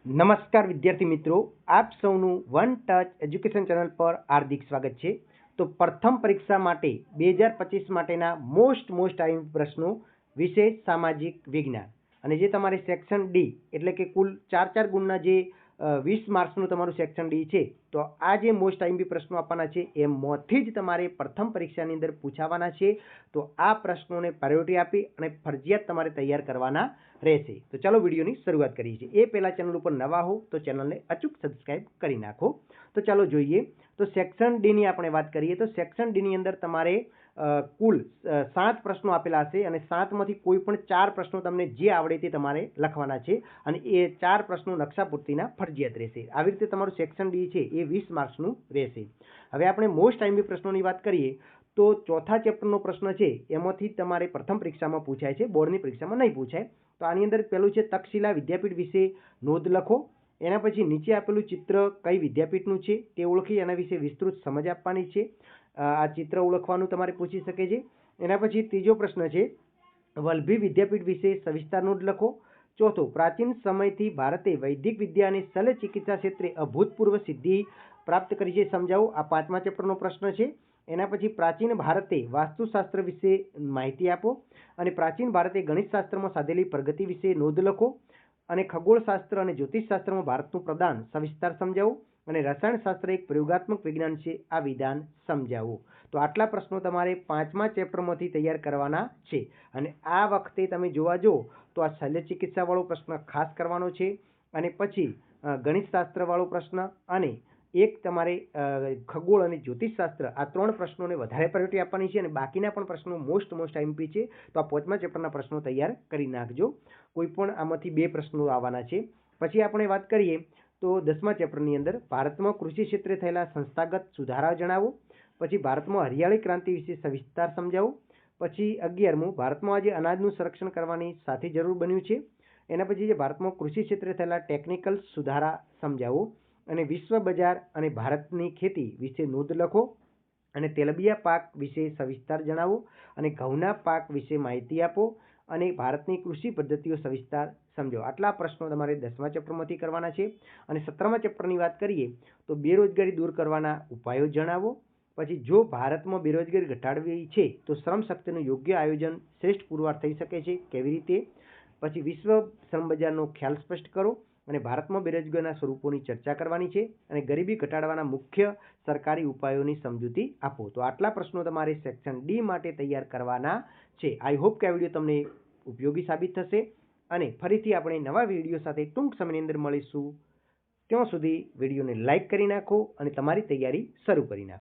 નમસ્કાર વિદ્યાર્થી મિત્રો, આપ સૌનું વન ટચ એજ્યુકેશન ચેનલ પર હાર્દિક સ્વાગત છે। તો પ્રથમ પરીક્ષા માટે 2025 માટેના મોસ્ટ ટાઈમ પ્રશ્નો વિશે સામાજિક વિજ્ઞાન અને જે તમારે સેક્શન ડી એટલે કે કુલ 4 ગુણના જે 20 માર્ક્સનું તમારું સેક્શન ડી છે, તો આ જે મોસ્ટ ટાઈમ પ્રશ્નો આપવાના છે એમાંથી જ તમારે પ્રથમ પરીક્ષાની અંદર પૂછાવાના છે। તો આ પ્રશ્નોને પ્રાયોરિટી આપી અને ફરજિયાત તમારે તૈયાર કરવાના રહેશે। તો ચાલો વિડીયોની શરૂઆત કરીએ છીએ। એ પહેલા ચેનલ ઉપર નવા હો તો ચેનલને અચૂક સબસ્ક્રાઇબ કરી નાખો। તો ચાલો જોઈએ। તો સેક્શન ડી ની આપણે વાત કરીએ તો સેક્શન ડી ની અંદર તમારે કુલ 7 પ્રશ્નો આપેલા હશે અને 7માંથી કોઈ પણ 4 પ્રશ્નો તમને જે આવડે તે તમારે લખવાના છે અને એ 4 પ્રશ્નો નકશા પૂર્તિના ફરજિયાત રહેશે। આવી રીતે તમારું સેક્શન ડી છે એ 20 માર્ક્સનું રહેશે। હવે આપણે મોસ્ટ ટાઈમલી પ્રશ્નોની વાત કરીએ તો ચોથા ચેપ્ટરનો પ્રશ્ન છે એમાંથી તમારે પ્રથમ પરીક્ષામાં પૂછાય છે, બોર્ડની પરીક્ષામાં નહીં પૂછાય। તો આની અંદર પહેલું છે તક્ષશિલા વિદ્યાપીઠ વિશે નોંધ લખો। એના પછી નીચે આપેલું ચિત્ર કઈ વિદ્યાપીઠનું છે તે ઓળખી એના વિશે વિસ્તૃત સમજ આપવાની છે। આ ચિત્ર ઓળખવાનું તમારે પૂછી શકે છે। એના પછી ત્રીજો પ્રશ્ન છે વલ્લભી વિદ્યાપીઠ વિશે સવિસ્તાર નોંધ લખો। ચોથો પ્રાચીન સમયથી ભારતે વૈદિક વિદ્યા અને શલ્ય ચિકિત્સા ક્ષેત્રે અભૂતપૂર્વ સિદ્ધિ પ્રાપ્ત કરી છે, સમજાવો। આ 5મા ચેપ્ટરનો પ્રશ્ન છે। એના પછી પ્રાચીન ભારતે વાસ્તુશાસ્ત્ર વિશે માહિતી આપો અને પ્રાચીન ભારતે ગણિતશાસ્ત્રમાં સાધેલી પ્રગતિ વિશે નોંધ લખો અને ખગોળશાસ્ત્ર અને જ્યોતિષશાસ્ત્રમાં ભારતનું પ્રદાન સવિસ્તાર સમજાવો અને રસાયણશાસ્ત્ર એક પ્રયોગાત્મક વિજ્ઞાન છે, આ વિધાન સમજાવો। તો આટલા પ્રશ્નો તમારે 5મા ચેપ્ટરમાંથી તૈયાર કરવાના છે અને આ વખતે તમે જોવા જો તો આ શલ્ય ચિકિત્સા વાળો પ્રશ્ન ખાસ કરવાનો છે અને પછી ગણિતશાસ્ત્ર વાળો પ્રશ્ન અને એક તમારે ખગોળ અને જ્યોતિષશાસ્ત્ર, આ 3 પ્રશ્નોને વધારે પ્રાયોરિટી આપવાની છે અને બાકીના પણ પ્રશ્નો મોસ્ટ આઈએમપી છે। તો આ 5મા ચેપ્ટરના પ્રશ્નો તૈયાર કરી નાખજો। કોઈ પણ આમાંથી 2 પ્રશ્નો આવવાના છે। પછી આપણે વાત કરીએ તો 10મા ચેપ્ટરની અંદર ભારતમાં કૃષિ ક્ષેત્રે થયેલા સંસ્થાગત સુધારા જણાવો। પછી ભારતમાં હરિયાળી ક્રાંતિ વિશે સવિસ્તાર સમજાવો। પછી 11મું ભારતમાં આજે અનાજનું સંરક્ષણ કરવાની સાથી જરૂર બન્યું છે। એના પછી જે ભારતમાં કૃષિ ક્ષેત્રે થયેલા ટેકનિકલ સુધારા સમજાવો અને વિશ્વ બજાર અને ભારતની ખેતી વિશે નોંધ લખો અને તેલબિયા પાક વિશે સવિસ્તાર જણાવો અને ઘઉંના પાક વિશે માહિતી આપો અને ભારતની કૃષિ પદ્ધતિઓ સવિસ્તાર સમજો। આટલા પ્રશ્નો તમારે 10મા ચેપ્ટરમાંથી કરવાના છે અને 17મા ચેપ્ટરની વાત કરીએ તો બેરોજગારી દૂર કરવાના ઉપાયો જણાવો। પછી જો ભારતમાં બેરોજગારી ઘટાડવી છે તો શ્રમ શક્તિનું યોગ્ય આયોજન શ્રેષ્ઠ પુરવાર થઈ શકે છે, કેવી રીતે? પછી વિશ્વ શ્રમ બજારનો ખ્યાલ સ્પષ્ટ કરો અને ભારતમાં બેરોજગારીના સ્વરૂપોની ચર્ચા કરવાની છે અને ગરીબી ઘટાડવાના મુખ્ય સરકારી ઉપાયોની સમજૂતી આપો। તો આટલા પ્રશ્નો તમારે સેક્શન ડી માટે તૈયાર કરવાના છે। આઈ હોપ કે આ વિડીયો તમને ઉપયોગી સાબિત થશે અને ફરીથી આપણે નવા વિડીયો સાથે ટૂંક સમયની અંદર મળીશું। ત્યાં સુધી વિડીયોને લાઇક કરી નાખો અને તમારી તૈયારી શરૂ કરી નાખો।